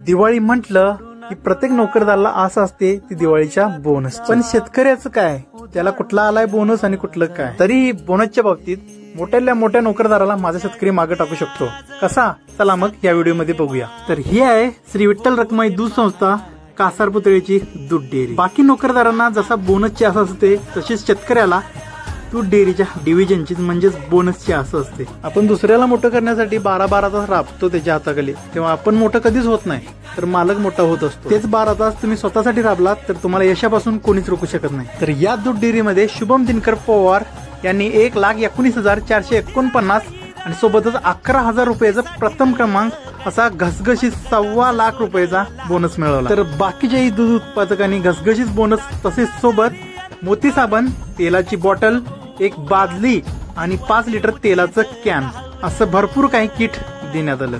दिवाळी म्हटलं की प्रत्येक नोकरदाराला आस असते ती दिवाळीच्या बोनस. पण शेतकऱ्याचं काय, त्याला कुठला आलाय बोनस आणि कुठलं काय. तरी बोनसच्या बाबतीत मोठ्यातल्या मोठ्या नोकरदाराला माझा शेतकरी मागे टाकू शकतो. कसा, चला मग या व्हिडिओमध्ये बघूया. तर ही आहे श्री विठ्ठल रखुमाई दूध संस्था कासार पुतळीची दूध डेअरी. बाकी नोकरदारांना जसा बोनसची आस असते तशीच शेतकऱ्याला दूध डेअरीच्या डिव्हिजनची म्हणजेच बोनसची आस असते. आपण दुसऱ्याला मोठं करण्यासाठी 12 तास राबतो त्याच्या हाताखाली, तेव्हा आपण मोठं कधीच होत नाही, तर मालक मोठा होत असतो. तेच 12 तास तुम्ही स्वतःसाठी राबलात तर तुम्हाला यशापासून कोणीच रोखू शकत नाही. तर या दूध डेअरीमध्ये शुभम दिनकर पवार यांनी 1,19,449 आणि सोबतच 11,000 रुपयाचा प्रथम क्रमांक असा घसघशीत 1.25 लाख रुपयाचा बोनस मिळवला. तर बाकीच्याही दूध उत्पादकांनी घसघशीत बोनस तसेच सोबत मोती साबण, तेलाची बॉटल, एक बादली आणि 5 लिटर तेलाचं कॅन असं भरपूर काही किट देण्यात आलं.